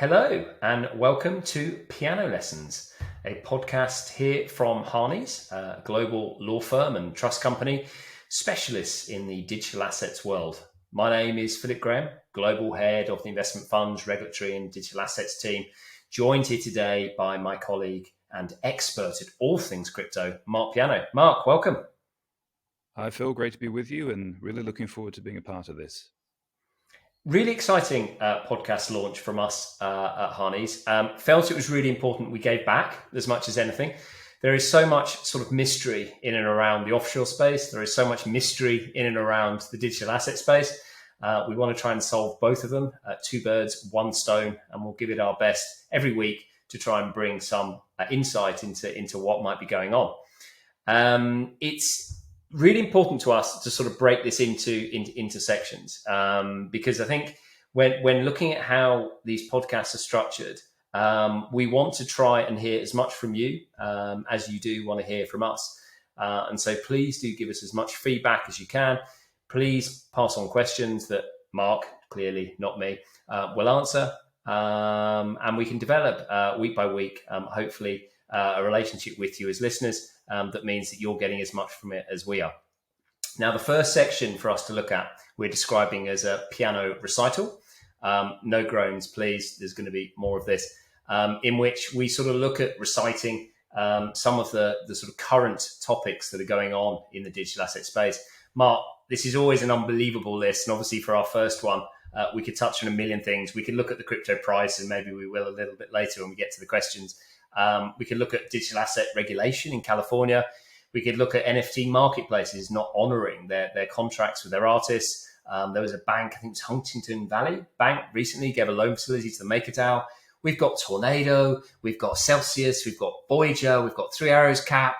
Hello and welcome to Piano Lessons, a podcast here from Harneys, a global law firm and trust company, specialists in the digital assets world. My name is Philip Graham, Global Head of the Investment Funds, Regulatory and Digital Assets team, joined here today by my colleague and expert at all things crypto, Marc Piano. Marc, welcome. Hi, Phil. Great to be with you and really looking forward to being a part of this. Really exciting podcast launch from us at Harneys. Felt it was really important we gave back as much as anything. There is so much sort of mystery in and around the offshore space. There is so much mystery in and around the digital asset space. We want to try and solve both of them, two birds, one stone, and we'll give it our best every week to try and bring some insight into what might be going on. It's really important to us to sort of break this into sections because I think when looking at how these podcasts are structured, we want to try and hear as much from you as you do want to hear from us. And so please do give us as much feedback as you can. Please pass on questions that Marc, clearly not me, will answer. And we can develop week by week, hopefully, a relationship with you as listeners that means that you're getting as much from it as we are. Now, the first section for us to look at, we're describing as a piano recital. No groans, please. There's going to be more of this, in which we sort of look at reciting some of the sort of current topics that are going on in the digital asset space. Marc, this is always an unbelievable list. And obviously for our first one, we could touch on a million things. We could look at the crypto price, and maybe we will a little bit later when we get to the questions. We could look at digital asset regulation in California. We could look at NFT marketplaces not honoring their contracts with their artists. There was a bank, I think it's Huntington Valley Bank, recently gave a loan facility to the MakerDAO. We've got Tornado, we've got Celsius, we've got Voyager, we've got Three Arrows Cap.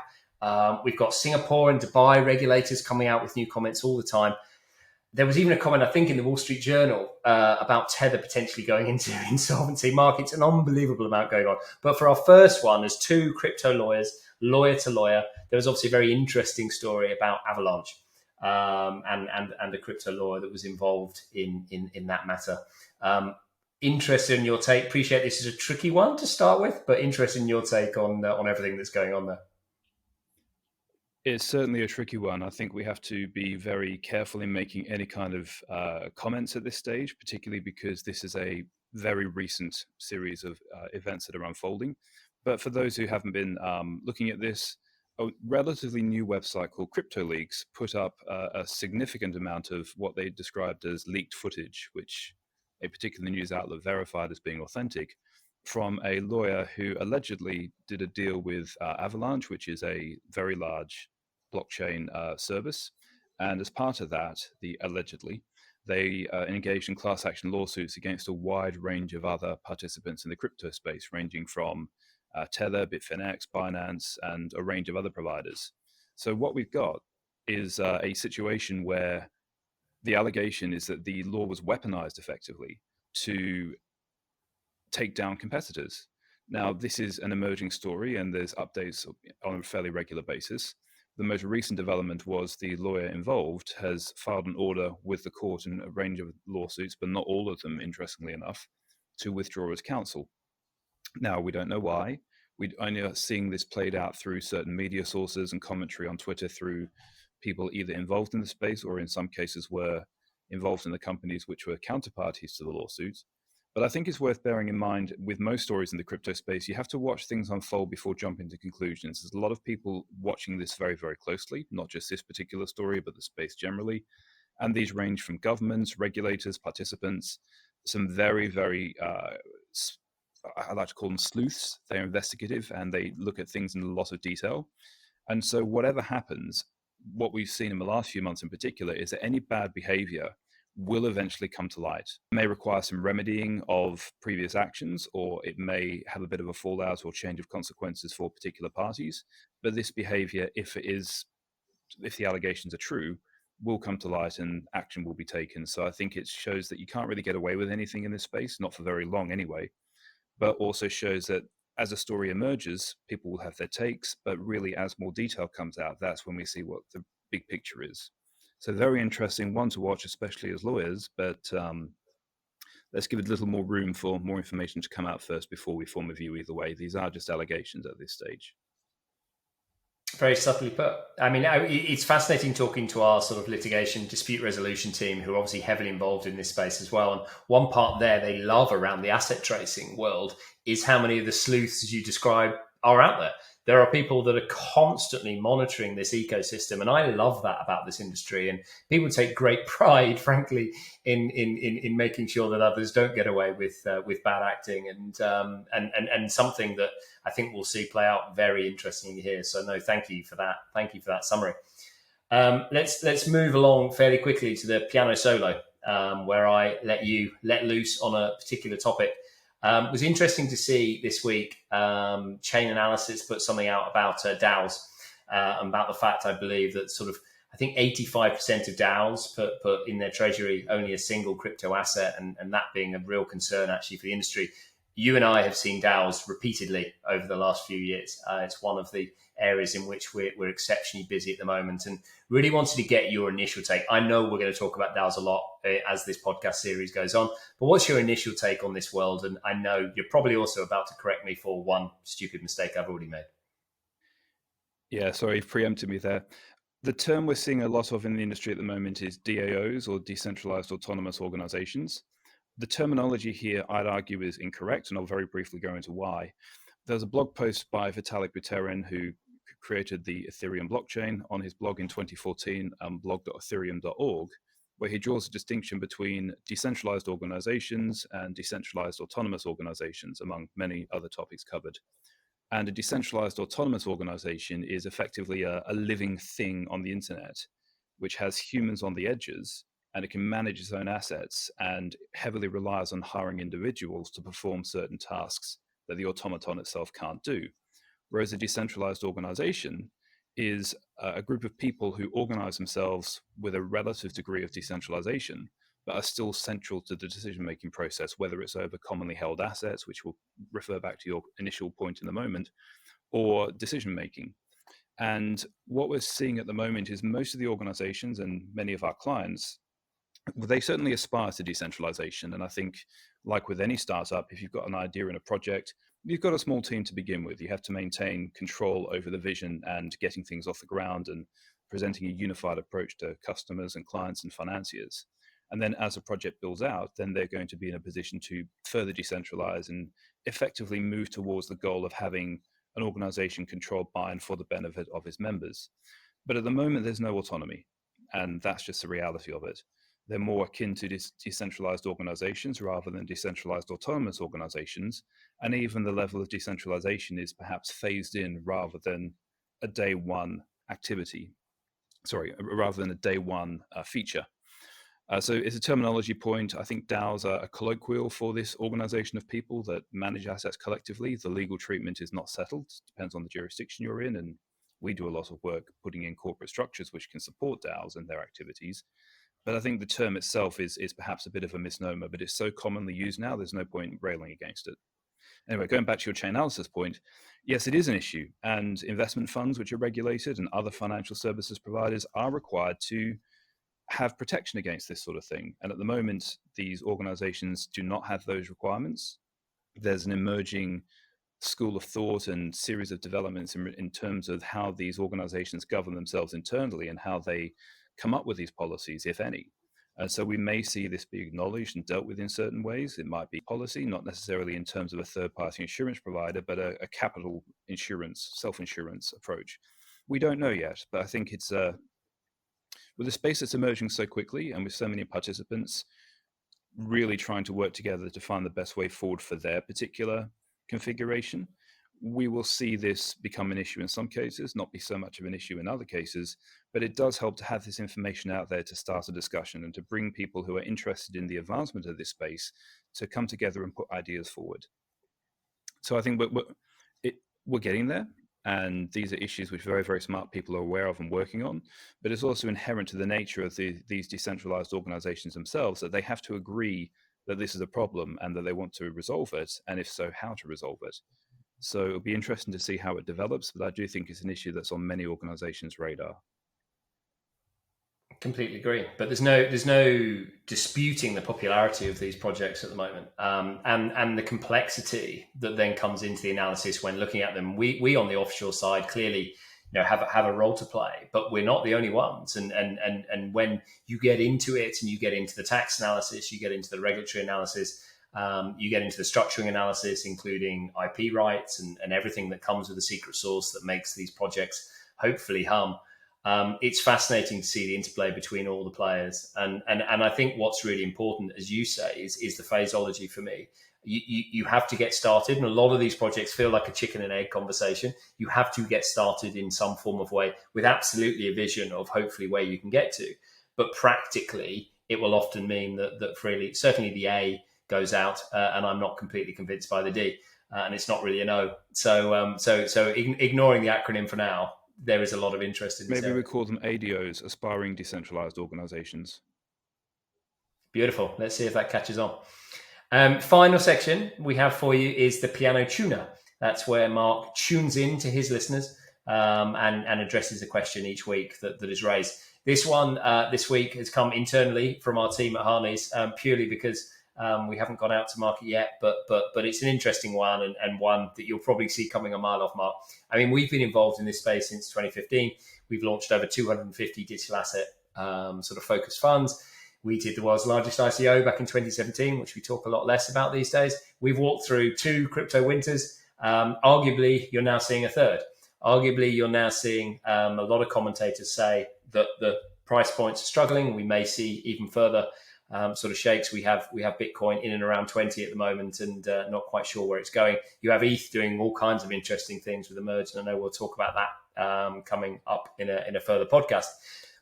We've got Singapore and Dubai regulators coming out with new comments all the time. There was even a comment, I think, in the Wall Street Journal about Tether potentially going into insolvency. Mark, it's an unbelievable amount going on. But for our first one, as two crypto lawyers, lawyer to lawyer, there was obviously a very interesting story about Avalanche and a crypto lawyer that was involved in that matter. Interested in your take. Appreciate this is a tricky one to start with, but interested in your take on everything that's going on there. It's certainly a tricky one. I think we have to be very careful in making any kind of comments at this stage, particularly because this is a very recent series of events that are unfolding. But for those who haven't been looking at this, a relatively new website called CryptoLeaks put up a significant amount of what they described as leaked footage, which a particular news outlet verified as being authentic, from a lawyer who allegedly did a deal with Avalanche, which is a very large blockchain service. And as part of that, they engaged in class action lawsuits against a wide range of other participants in the crypto space, ranging from Tether, Bitfinex, Binance, and a range of other providers. So what we've got is a situation where the allegation is that the law was weaponized effectively to take down competitors. Now, this is an emerging story, and there's updates on a fairly regular basis. The most recent development was the lawyer involved has filed an order with the court in a range of lawsuits, but not all of them, interestingly enough, to withdraw as counsel. Now, we don't know why. We only are seeing this played out through certain media sources and commentary on Twitter through people either involved in the space or in some cases were involved in the companies which were counterparties to the lawsuits. But I think it's worth bearing in mind with most stories in the crypto space, you have to watch things unfold before jumping to conclusions. There's a lot of people watching this very, very closely, not just this particular story, but the space generally. And these range from governments, regulators, participants, some very, very, I like to call them sleuths. They're investigative and they look at things in a lot of detail. And so whatever happens, what we've seen in the last few months in particular is that any bad behavior will eventually come to light. It may require some remedying of previous actions, or it may have a bit of a fallout or change of consequences for particular parties. But this behavior, if the allegations are true, will come to light and action will be taken. So I think it shows that you can't really get away with anything in this space, not for very long anyway, but also shows that as a story emerges, people will have their takes, but really as more detail comes out, that's when we see what the big picture is. So very interesting one to watch, especially as lawyers, but let's give it a little more room for more information to come out first before we form a view either way. These are just allegations at this stage. Very subtly put. I mean, it's fascinating talking to our sort of litigation dispute resolution team, who are obviously heavily involved in this space as well. And one part there they love around the asset tracing world is how many of the sleuths, as you describe, are out there. There are people that are constantly monitoring this ecosystem, and I love that about this industry. And people take great pride, frankly, in making sure that others don't get away with bad acting, and something that I think we'll see play out very interestingly here. So no, thank you for that. Thank you for that summary. Let's move along fairly quickly to the piano solo, where I let loose on a particular topic. It was interesting to see this week Chain Analysis put something out about DAOs, about the fact, I believe, that I think 85% of DAOs put in their treasury only a single crypto asset, and that being a real concern actually for the industry. You and I have seen DAOs repeatedly over the last few years. It's one of the areas in which we're exceptionally busy at the moment, and really wanted to get your initial take. I know we're going to talk about DAOs a lot as this podcast series goes on, but what's your initial take on this world? And I know you're probably also about to correct me for one stupid mistake I've already made. Yeah, sorry, you've preempted me there. The term we're seeing a lot of in the industry at the moment is DAOs, or decentralized autonomous organizations. The terminology here, I'd argue, is incorrect, and I'll very briefly go into why. There's a blog post by Vitalik Buterin, who created the Ethereum blockchain, on his blog in 2014, blog.ethereum.org, where he draws a distinction between decentralized organizations and decentralized autonomous organizations, among many other topics covered. And a decentralized autonomous organization is effectively a living thing on the internet, which has humans on the edges, and it can manage its own assets and heavily relies on hiring individuals to perform certain tasks that the automaton itself can't do. Whereas a decentralized organization is a group of people who organize themselves with a relative degree of decentralization, but are still central to the decision-making process, whether it's over commonly held assets, which will refer back to your initial point in a moment, or decision-making. And what we're seeing at the moment is most of the organizations and many of our clients, they certainly aspire to decentralization. And I think, like with any startup, if you've got an idea in a project, you've got a small team to begin with. You have to maintain control over the vision and getting things off the ground and presenting a unified approach to customers and clients and financiers. And then as the project builds out, then they're going to be in a position to further decentralize and effectively move towards the goal of having an organization controlled by and for the benefit of its members. But at the moment, there's no autonomy. And that's just the reality of it. They're more akin to decentralized organizations rather than decentralized autonomous organizations. And even the level of decentralization is perhaps phased in rather than a day one activity. Rather than a day one feature. So it's a terminology point. I think DAOs are colloquial for this organization of people that manage assets collectively. The legal treatment is not settled. It depends on the jurisdiction you're in. And we do a lot of work putting in corporate structures which can support DAOs and their activities. But I think the term itself is perhaps a bit of a misnomer, but it's so commonly used now, there's no point railing against it. Anyway, going back to your chain analysis point, yes, it is an issue. And investment funds, which are regulated, and other financial services providers are required to have protection against this sort of thing. And at the moment, these organizations do not have those requirements. There's an emerging school of thought and series of developments in terms of how these organizations govern themselves internally and how they come up with these policies, if any. So we may see this be acknowledged and dealt with in certain ways. It might be policy, not necessarily in terms of a third-party insurance provider, but a capital insurance, self-insurance approach. We don't know yet, but I think it's with a space that's emerging so quickly and with so many participants really trying to work together to find the best way forward for their particular configuration, we will see this become an issue in some cases, not be so much of an issue in other cases, but it does help to have this information out there to start a discussion and to bring people who are interested in the advancement of this space to come together and put ideas forward. So I think we're getting there, and these are issues which very, very smart people are aware of and working on, but it's also inherent to the nature of these decentralized organizations themselves that they have to agree that this is a problem and that they want to resolve it, and if so, how to resolve it. So it'll be interesting to see how it develops, but I do think it's an issue that's on many organizations' radar. Completely agree, but there's no disputing the popularity of these projects at the moment, and the complexity that then comes into the analysis when looking at them. We on the offshore side clearly, have a role to play, but we're not the only ones. And when you get into it and you get into the tax analysis, you get into the regulatory analysis, you get into the structuring analysis, including IP rights and everything that comes with the secret sauce that makes these projects hopefully hum. It's fascinating to see the interplay between all the players, and I think what's really important, as you say, is the phraseology for me. You have to get started, and a lot of these projects feel like a chicken and egg conversation. You have to get started in some form of way with absolutely a vision of hopefully where you can get to, but practically it will often mean that freely, certainly the A goes out, and I'm not completely convinced by the D, and it's not really an O. So ignoring the acronym for now, there is a lot of interest in this Maybe area. we call them ADOs, aspiring decentralized organizations. Beautiful. Let's see if that catches on. Final section we have for you is the piano tuner. That's where Marc tunes in to his listeners, and addresses a question each week that is raised. This one this week has come internally from our team at Harney's, purely because we haven't gone out to market yet, but it's an interesting one, and one that you'll probably see coming a mile off, Marc. I mean, we've been involved in this space since 2015. We've launched over 250 digital asset sort of focused funds. We did the world's largest ICO back in 2017, which we talk a lot less about these days. We've walked through 2 crypto winters. Arguably, you're now seeing a third. Arguably, you're now seeing a lot of commentators say that the price points are struggling. We may see even further sort of shakes. We have Bitcoin in and around 20 at the moment, and not quite sure where it's going. You have ETH doing all kinds of interesting things with the merge, and I know we'll talk about that coming up in a further podcast.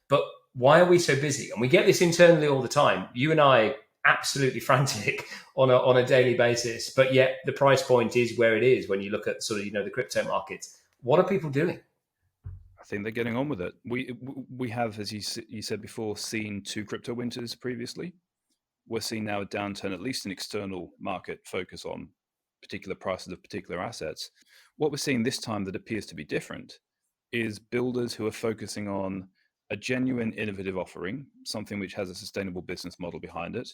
But why are we so busy? And we get this internally all the time. You and I absolutely frantic on a daily basis, but yet the price point is where it is when you look at sort of the crypto markets. What are people doing? I think they're getting on with it. We have, as you said before, seen 2 crypto winters previously. We're seeing now a downturn, at least in external market focus on particular prices of particular assets. What we're seeing this time that appears to be different is builders who are focusing on a genuine innovative offering, something which has a sustainable business model behind it,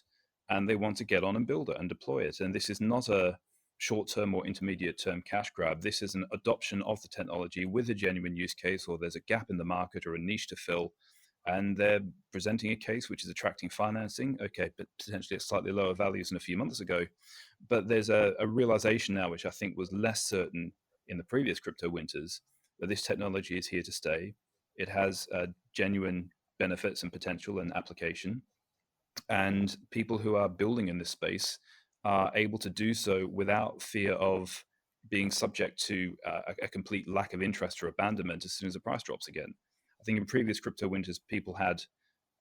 and they want to get on and build it and deploy it. And this is not a short-term or intermediate-term cash grab. This is an adoption of the technology with a genuine use case, or there's a gap in the market or a niche to fill, and they're presenting a case which is attracting financing. Okay, but potentially at slightly lower values than a few months ago. But there's a realization now, which I think was less certain in the previous crypto winters, that this technology is here to stay. It has genuine benefits and potential and application. And people who are building in this space are able to do so without fear of being subject to a complete lack of interest or abandonment as soon as the price drops again. I think in previous crypto winters,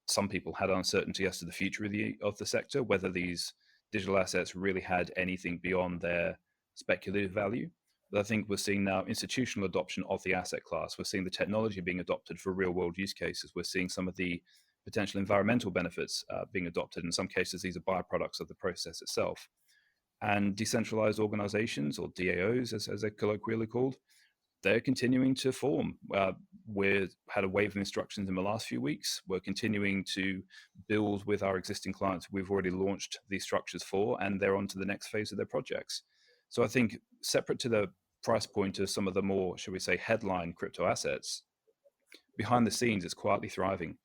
some people had uncertainty as to the future of the sector, whether these digital assets really had anything beyond their speculative value. But I think we're seeing now institutional adoption of the asset class. We're seeing the technology being adopted for real world use cases. We're seeing some of the potential environmental benefits being adopted. In some cases, these are byproducts of the process itself. And decentralized organizations, or DAOs, as they're colloquially called, they're continuing to form. We've had a wave of instructions in the last few weeks. We're continuing to build with our existing clients we've already launched these structures for, and they're on to the next phase of their projects. So I think separate to the price point of some of the more, shall we say, headline crypto assets, behind the scenes, it's quietly thriving.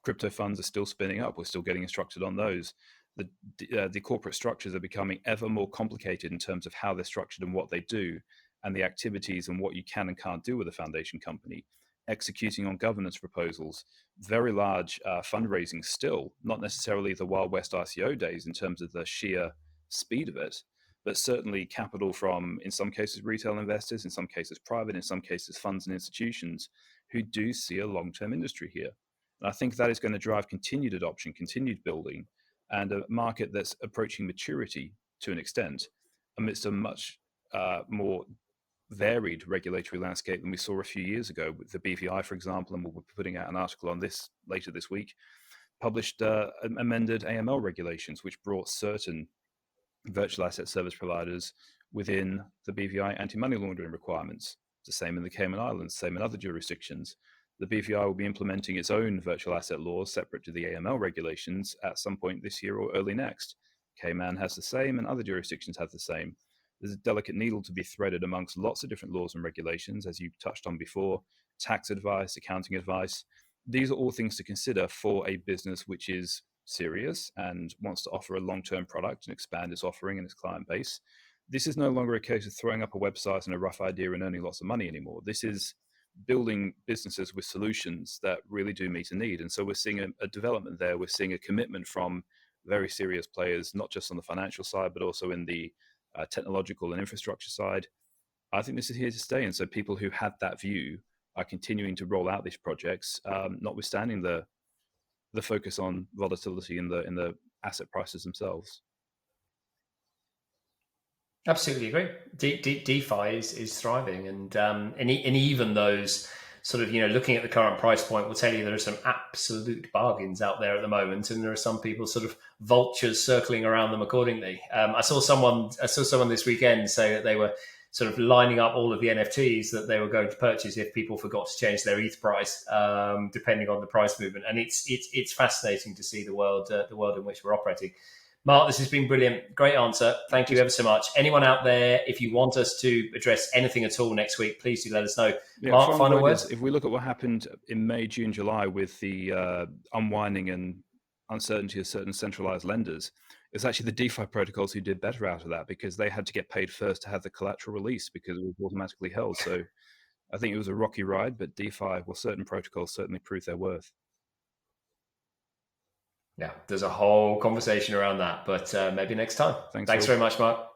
Crypto funds are still spinning up. We're still getting instructed on those. The corporate structures are becoming ever more complicated in terms of how they're structured and what they do, and the activities and what you can and can't do with a foundation company, executing on governance proposals, very large fundraising still, not necessarily the Wild West ICO days in terms of the sheer speed of it, but certainly capital from, in some cases, retail investors, in some cases, private, in some cases, funds and institutions who do see a long-term industry here. And I think that is going to drive continued adoption, continued building, and a market that's approaching maturity to an extent amidst a much more varied regulatory landscape than we saw a few years ago with the BVI, for example, and we'll be putting out an article on this later this week, published amended AML regulations, which brought certain virtual asset service providers within the BVI anti-money laundering requirements. It's the same in the Cayman Islands, same in other jurisdictions. The BVI will be implementing its own virtual asset laws separate to the AML regulations at some point this year or early next. Cayman has the same, and other jurisdictions have the same. There's a delicate needle to be threaded amongst lots of different laws and regulations, as you touched on before, tax advice, accounting advice. These are all things to consider for a business which is serious and wants to offer a long-term product and expand its offering and its client base. This is no longer a case of throwing up a website and a rough idea and earning lots of money anymore. This is building businesses with solutions that really do meet a need. And so we're seeing a development there. We're seeing a commitment from very serious players, not just on the financial side, but also in the technological and infrastructure side. I think this is here to stay. And so people who had that view are continuing to roll out these projects, notwithstanding the focus on volatility in the asset prices themselves. Absolutely agree. DeFi is thriving, and even those sort of, looking at the current price point will tell you there are some absolute bargains out there at the moment, and there are some people sort of vultures circling around them accordingly. I saw someone this weekend say that they were sort of lining up all of the NFTs that they were going to purchase if people forgot to change their ETH price, depending on the price movement. And it's fascinating to see the world in which we're operating. Marc, this has been brilliant. Great answer. Thank you ever so much. Anyone out there, if you want us to address anything at all next week, please do let us know. Yeah, Marc, final words? If we look at what happened in May, June, July with the unwinding and uncertainty of certain centralized lenders, it's actually the DeFi protocols who did better out of that, because they had to get paid first to have the collateral released because it was automatically held. So I think it was a rocky ride, but DeFi, certain protocols certainly proved their worth. Yeah, there's a whole conversation around that, but maybe next time. Thanks very much, Marc.